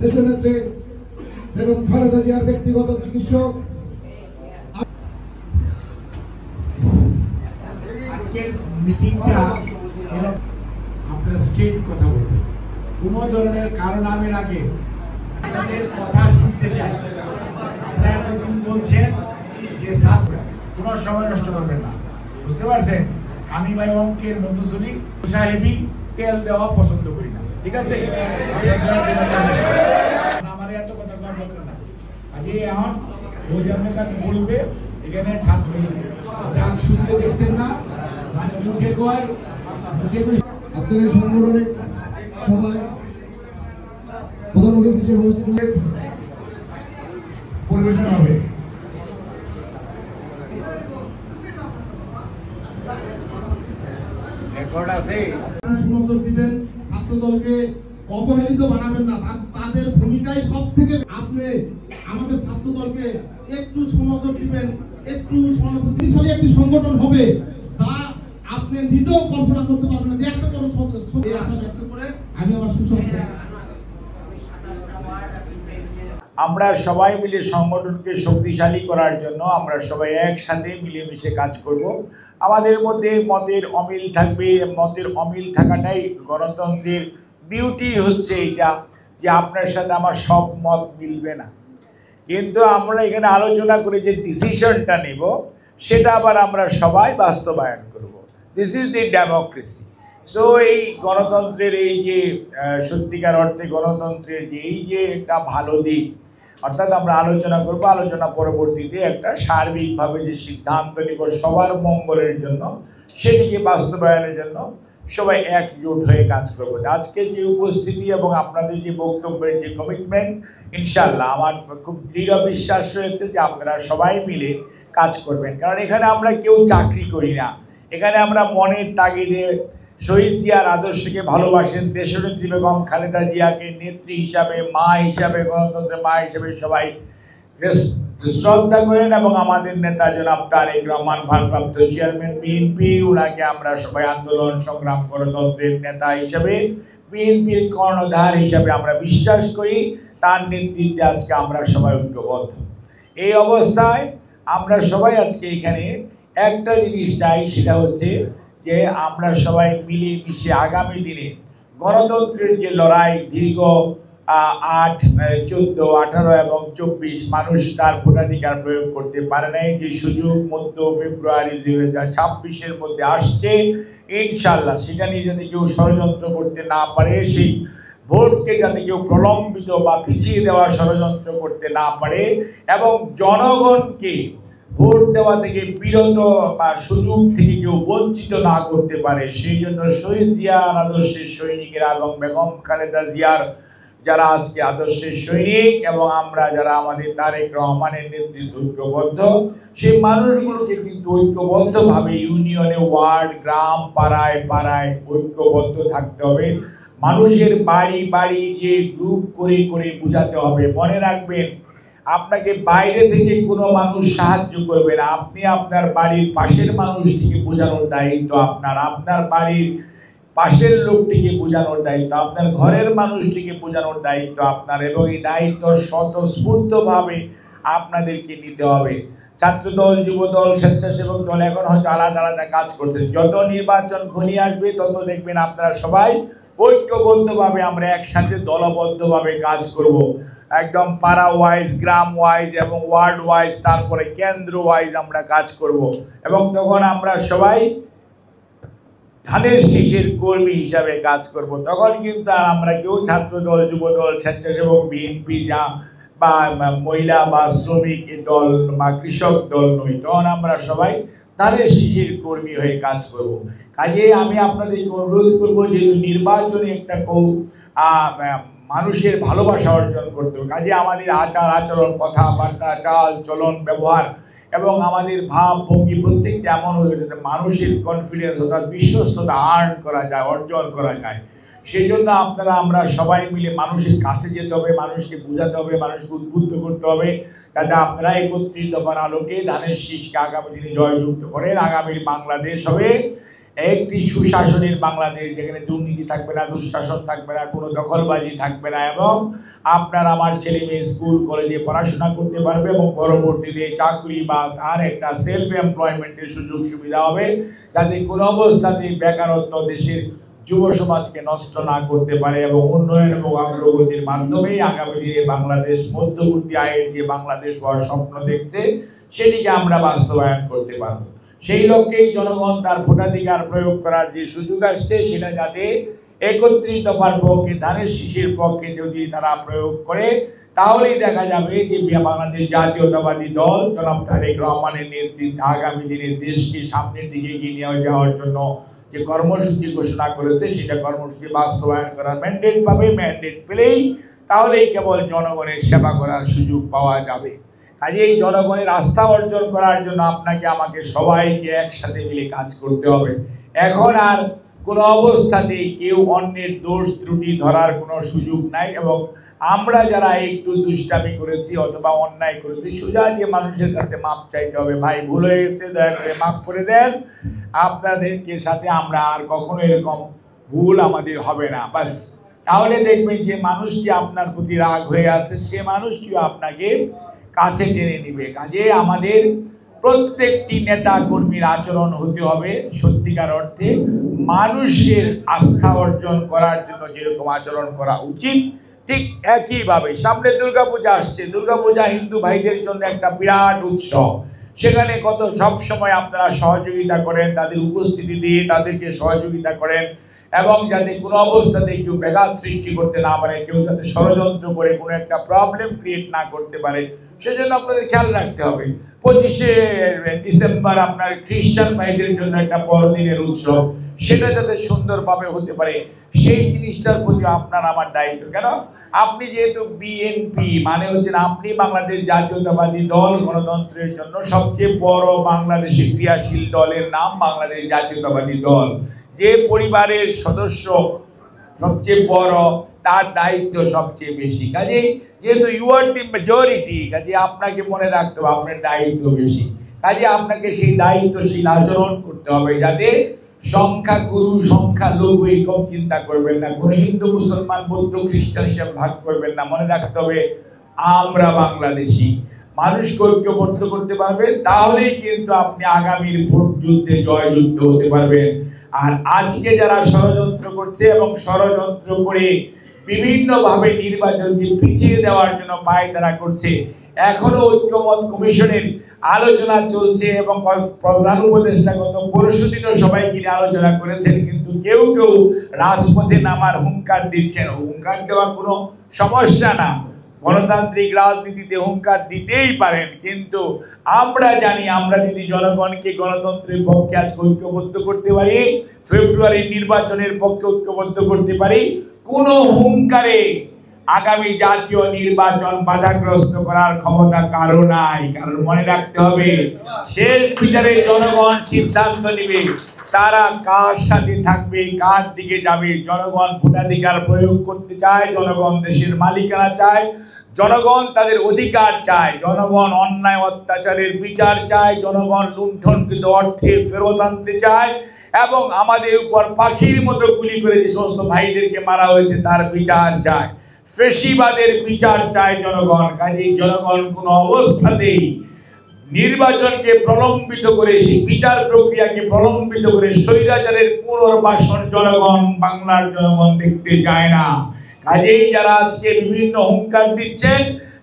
দেশনেত্রী বেগম খালেদা জিয়ার ব্যক্তিগত চিকিৎসক। আজকের মিটিংটা আপনারা স্ট্রেট কথা বলবেন, কোনো ধরনের কারণ আমের আগে আপনাদের কথা শুনতে চাই। আপনারা এতদিন বলছেন যে ছাত্র কোনো সময় নষ্ট করবেন না, বুঝতে পারছেন? আমি ভাই অঙ্কের মধুসূরি সাহেবী তেল দেওয়া পছন্দ করি না, ঠিক আছে? আমার এত কথা করার দরকার না। আজকে এখন ও যে আপনার কাছে বলবে, এখানে ছাত্র শুনতে দেখছেন না, মুখে কয় আজকের এই সংগঠনের সভায় প্রধান অতিথি হিসেবে উপস্থিত হয়ে পরিবেশন হবে। রেকর্ড আছে, সুনজর দিবেন, ছাত্র দলকে অবহেলিত বানাবেন না, তাদের ভূমিকাই সব থেকে। আপনি আমাদের ছাত্র দলকে একটু সুনজর দিবেন, একটু শক্তিশালী একটি সংগঠন হবে যা আপনি নিজেও কল্পনা করতে পারবেন না যে একটা বড় ছবি। আশা ব্যক্ত করে আমি আমার সুসংবাদ। আমরা সবাই মিলে সংগঠনকে শক্তিশালী করার জন্য আমরা সবাই একসাথে মিলেমিশে কাজ করব। আমাদের মধ্যে মতের অমিল থাকবে, মতের অমিল থাকাটাই গণতন্ত্রের বিউটি হচ্ছে এইটা, যে আপনার সাথে আমার সব মত মিলবে না, কিন্তু আমরা এখানে আলোচনা করে যে ডিসিশনটা নেব সেটা আবার আমরা সবাই বাস্তবায়ন করব। This is the democracy. So এই গণতন্ত্রের এই যে সত্যিকার অর্থে গণতন্ত্রের যে এই যে একটা ভালো দিক, অর্থাৎ আমরা আলোচনা করব, আলোচনা পরবর্তীতে একটা সার্বিকভাবে যে সিদ্ধান্ত নিব সবার মঙ্গলের জন্য, সেটিকে বাস্তবায়নের জন্য সবাই একজোট হয়ে কাজ করব। আজকে যে উপস্থিতি এবং আপনাদের যে বক্তব্যের যে কমিটমেন্ট, ইনশাআল্লাহ আমার খুব দৃঢ় বিশ্বাস রয়েছে যে আপনারা সবাই মিলে কাজ করবেন। কারণ এখানে আমরা কেউ চাকরি করি না, এখানে আমরা মনের তাগিদে শহীদ জিয়ার আদর্শকে ভালোবাসেন, দেশনেত্রী বেগম খালেদা জিয়াকে নেত্রী হিসাবে, মা হিসাবে, গণতন্ত্রের মা হিসাবে সবাই শ্রদ্ধা করেন, এবং আমাদের নেতা জনাব তারেক রহমান ভারপ্রাপ্ত চেয়ারম্যান বিএনপি, ওনাকে আমরা সবাই আন্দোলন সংগ্রাম গণতন্ত্রের নেতা হিসাবে, বিএনপির কর্ণধার হিসাবে আমরা বিশ্বাস করি। তার নেতৃত্বে আজকে আমরা সবাই ঐক্যবদ্ধ। এই অবস্থায় আমরা সবাই আজকে এখানে একটা জিনিস চাই, সেটা হচ্ছে যে আমরা সবাই মিলেমিশে আগামী দিনে গণতন্ত্রের যে লড়াই দীর্ঘ 8, 14, 18 এবং 24 মানুষ তার ভোটাধিকার প্রয়োগ করতে পারে নাই, যে সুযোগ মধ্য ফেব্রুয়ারি 2026-এর মধ্যে আসছে, ইনশাল্লাহ সেটা নিয়ে যাতে কেউ ষড়যন্ত্র করতে না পারে, সেই ভোটকে যাতে কেউ প্রলম্বিত বা পিছিয়ে দেওয়া ষড়যন্ত্র করতে না পারে, এবং জনগণকে ভোট দেওয়া থেকে বিরত বা সুযোগ থেকে কেউ বঞ্চিত না করতে পারে, সেই জন্য শহীদ জিয়ার আদর্শের সৈনিকেরা এবং বেগম খালেদা জিয়ার যারা আজকে আদর্শের সৈনিক, এবং আমরা যারা আমাদের তারেক রহমানের নেতৃত্বে ঐক্যবদ্ধ, সেই মানুষগুলোকে কিন্তু ঐক্যবদ্ধভাবে ইউনিয়নে, ওয়ার্ড, গ্রাম, পাড়ায় পাড়ায় ঐক্যবদ্ধ থাকতে হবে। মানুষের বাড়ি বাড়ি যে গ্রুপ করে করে বোঝাতে হবে। মনে রাখবেন, আপনাকে বাইরে থেকে কোনো মানুষ সাহায্য করবে না, আপনি আপনার বাড়ির পাশের মানুষটিকে বোঝানোর দায়িত্ব আপনার, আপনার বাড়ির পাশের লোকটিকে বোঝানোর দায়িত্ব আপনার, ঘরের মানুষটিকে বোঝানোর দায়িত্ব আপনার, এবং এই দায়িত্ব স্বতঃস্ফূর্তভাবে আপনাদেরকে নিতে হবে। ছাত্রদল, যুবদল, স্বেচ্ছাসেবক দল এখন হয়তো আলাদা আলাদা কাজ করছে, যত নির্বাচন ঘনিয়ে আসবে তত দেখবেন আপনারা সবাই ঐক্যবদ্ধভাবে আমরা একসাথে দলবদ্ধভাবে কাজ করব। একদম পাড়া ওয়াইজ, গ্রাম ওয়াইজ এবং ওয়ার্ড ওয়াইজ, তারপরে কেন্দ্র ওয়াইজ আমরা কাজ করব, এবং তখন আমরা সবাই ধানের শীষের কর্মী হিসাবে কাজ করব। তখন কিন্তু আর আমরা কেউ ছাত্রদল, যুবদল, স্বেচ্ছাসেবক, বিএনপি বা মহিলা বা শ্রমিক দল বা কৃষক দল নই, তখন আমরা সবাই ধানের শীষের কর্মী হয়ে কাজ করব। কাজে আমি আপনাদেরকে অনুরোধ করব, যেহেতু নির্বাচনে একটা মানুষের ভালোবাসা অর্জন করতে হবে, কাজে আমাদের আচার আচরণ, কথাবার্তা, চাল চলন, ব্যবহার এবং আমাদের ভাব ভঙ্গি প্রত্যেকটা এমন হয়ে যাতে মানুষের কনফিডেন্স অর্থাৎ বিশ্বস্ততা অর্জন করা যায়। সেই জন্য আমরা সবাই মিলে মানুষের কাছে যেতে হবে, মানুষকে বোঝাতে হবে, মানুষকে উদ্বুদ্ধ করতে হবে, যাতে আপনারা 31 দফার আলোকে ধানের শীষকে আগামী দিনে জয়যুক্ত করেন। আগামীর বাংলাদেশ হবে একটি সুশাসনের বাংলাদেশ, যেখানে দুর্নীতি থাকবে না, দুঃশাসন থাকবে না, কোনো দখলবাজি থাকবে না, এবং আপনার আমার ছেলে মেয়ে স্কুল কলেজে পড়াশোনা করতে পারবে এবং পরবর্তীতে চাকরি বা তার একটা সেলফ এমপ্লয়মেন্টের সুযোগ সুবিধা হবে, যাতে কোনো অবস্থাতেই বেকারত্ব দেশের যুব সমাজকে নষ্ট না করতে পারে, এবং উন্নয়ন এবং অগ্রগতির মাধ্যমেই আগামী দিনে বাংলাদেশ মধ্যবর্তী আয়ের যে বাংলাদেশ হওয়ার স্বপ্ন দেখছে সেটিকে আমরা বাস্তবায়ন করতে পারব। সেই লক্ষ্যেই জনগণ তার ভোটাধিকার প্রয়োগ করার যে সুযোগ আসছে সেটা যাতে ৩১ দফার পক্ষে, ধানের শীষের পক্ষে যদি তারা প্রয়োগ করে, তাহলেই দেখা যাবে যে বাংলাদেশ জাতীয়তাবাদী দল জনাব তারেক রহমানের নেতৃত্বে আগামী দিনে দেশকে সামনের দিকে এগিয়ে নিয়ে যাওয়ার জন্য যে কর্মসূচি ঘোষণা করেছে সেটা কর্মসূচি বাস্তবায়ন করার ম্যান্ডেট পাবে। ম্যান্ডেট পেলেই তাহলেই কেবল জনগণের সেবা করার সুযোগ পাওয়া যাবে। কাজেই জনগণের আস্থা অর্জন করার জন্য আপনাকে আমাকে সবাইকে একসাথে মিলে কাজ করতে হবে। এখন আর কোনো অবস্থাতেই কেউ অন্যের দোষ ত্রুটি ধরার কোনো সুযোগ নাই, এবং আমরা যারা একটু দুষ্টামি করেছি অথবা অন্যায় করেছি সোজা যে মানুষের কাছে মাপ চাইতে হবে, ভাই ভুল হয়ে গেছে, দয়া করে মাপ করে দেন, আপনাদেরকে সাথে আমরা আর কখনো এরকম ভুল আমাদের হবে না, বাস। তাহলে দেখবেন যে মানুষটি আপনার প্রতি রাগ হয়ে আছে সে মানুষটিও আপনাকে কাছে টেনে নিবে। কাজে আমাদের প্রত্যেকটি নেতা কর্মীর আচরণ হতে হবে সত্যিকার অর্থে মানুষের আস্থা অর্জন করার জন্য যেরকম আচরণ করা উচিত, ঠিক একইভাবে সামনে দুর্গাপূজা আসছে। দুর্গাপূজা হিন্দু ভাইদের জন্য একটা বিরাট উৎসব, সেখানে কত সব সময় আপনারা সহযোগিতা করেন, তাদের উপস্থিতি দিয়ে তাদেরকে সহযোগিতা করেন, এবং যাতে কোনো অবস্থাতে কেউ ব্যাঘাত সৃষ্টি করতে না পারে, কেউ যাতে ষড়যন্ত্র করে কোনো একটা প্রবলেম ক্রিয়েট না করতে পারে, সেজন্য আপনাদের খেয়াল রাখতে হবে। 25শে ডিসেম্বর আপনার খ্রিস্টান ভাইদের জন্য একটা বড়দিনের উৎসব, সেটা যাতে সুন্দরভাবে হতে পারে সেই জিনিসটার প্রতি আপনার আমার দায়িত্ব। কেন, আপনি যেহেতু বিএনপি মানে হচ্ছেন আপনি বাংলাদেশ জাতীয়তাবাদী দল, গণতন্ত্রের জন্য সবচেয়ে বড় বাংলাদেশে ক্রিয়াশীল দলের নাম বাংলাদেশ জাতীয়তাবাদী দল। যে পরিবারের সদস্য সবচেয়ে বড় তার দায়িত্ব সবচেয়ে বেশি। কাজেই যেহেতু ইউ আর দি মেজরিটি, কাজে আপনাকে মনে রাখতে হবে আপনার দায়িত্ব বেশি। কাজে আপনাকে সেই দায়িত্বশীল আচরণ করতে হবে, যাতে সংখ্যাগুরু সংখ্যালঘু এরকম চিন্তা করবেন না, কোনো হিন্দু মুসলমান বৌদ্ধ খ্রিস্টান হিসাবে ভাগ করবেন না। মনে রাখতে হবে আমরা বাংলাদেশি, মানুষকে ঐক্যবদ্ধ করতে পারবেন, তাহলেই কিন্তু আপনি আগামীর ভোট যুদ্ধে জয়যুক্ত হতে পারবেন। আর আজকে যারা ষড়যন্ত্র করছে এবং ষড়যন্ত্র করে বিভিন্নভাবে নির্বাচনকে পিছিয়ে দেওয়ার জন্য পায়তারা করছে, এখনো ঐক্যমত কমিশনের আলোচনা চলছে এবং প্রধান উপদেষ্টা গত পরশুদিনও সবাই মিলে আলোচনা করেছেন, কিন্তু কেউ কেউ রাজপথে নামার হুঙ্কার দিচ্ছেন। হুঙ্কার দেওয়া কোনো সমস্যা না, গণতান্ত্রিক রাজনীতিতে হুঙ্কার দিতেই পারেন, কিন্তু আমরা জানি আমরা যদি জনগণকে গণতন্ত্রের পক্ষে আজকে ঐক্যবদ্ধ করতে পারি, ফেব্রুয়ারির নির্বাচনের পক্ষে ঐক্যবদ্ধ করতে পারি, কোনো হুঙ্কারে আগামী জাতীয় নির্বাচন বাধাগ্রস্ত করার ক্ষমতা কারো নাই। কারণ মনে রাখতে হবে শেষ বিচারে জনগণ সিদ্ধান্ত নেবে তারা কার সাথে থাকবে, কার দিকে যাবে। জনগণ ভোটাধিকার প্রয়োগ করতে চায়, জনগণ দেশের মালিকানা চায়, জনগণ তাদের অধিকার চায়, জনগণ অন্যায় অত্যাচারের বিচার চায়, জনগণ লুণ্ঠনকৃত অর্থের ফেরত আনতে চায়, এবং আমাদের উপর পাখির মতো গুলি করে যে সমস্ত ভাইদেরকে মারা হয়েছে তার বিচার চায়, ফেসিবাদের বিচার চায় জনগণ। কাজেই জনগণ কোনো অবস্থাতেই নির্বাচনকে প্রলম্বিত করে, সেই বিচার প্রক্রিয়াকে প্রলম্বিত করে স্বৈরাচারের পুনর্বাসন জনগণ, বাংলার জনগণ দেখতে চায় না। কাজেই যারা আজকে বিভিন্ন হুঙ্কার দিচ্ছেন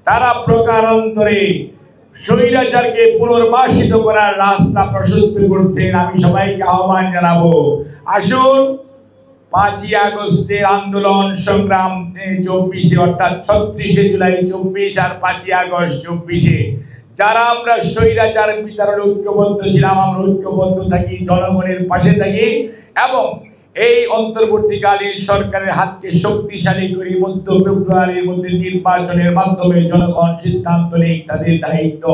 তারা প্রকারান্তরে স্বৈরাচারকে পুনর্বাসিত করার রাস্তা প্রশস্ত করছেন। আমি সবাইকে আহ্বান জানাবো, আসুন 5ই আগস্টের আন্দোলন সংগ্রাম 24-এ অর্থাৎ 36শে জুলাই 24 আর 5ই আগস্ট 24-এ যারা আমরা স্বৈরাচার বিতাড়নে ঐক্যবদ্ধ ছিলাম, আমরা ঐক্যবদ্ধ থাকি, জনগণের পাশে থাকি, এবং এই অন্তর্বর্তীকালীন সরকারের হাতকে শক্তিশালী করে মধ্য ফেব্রুয়ারির মধ্যে নির্বাচনের মাধ্যমে জনগণ সিদ্ধান্ত নেই তাদের দায়িত্ব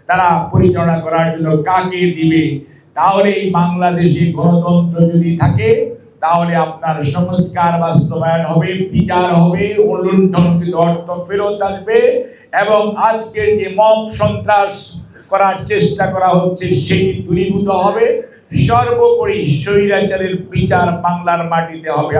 তারা পরিচালনা করার জন্য কাকে দিবে। তাহলে এই বাংলাদেশে গণতন্ত্র যদি থাকে তাহলে আপনার সংস্কার বাস্তবায়ন হবে, বিচার হবে, লুণ্ঠনকৃত অর্থ ফেরত আসবে, এবং আজকের যে মব সন্ত্রাস করার চেষ্টা করা হচ্ছে সেটি দূরীভূত হবে। সর্বোপরি স্বৈরাচারের বিচার বাংলার মাটিতে হবে।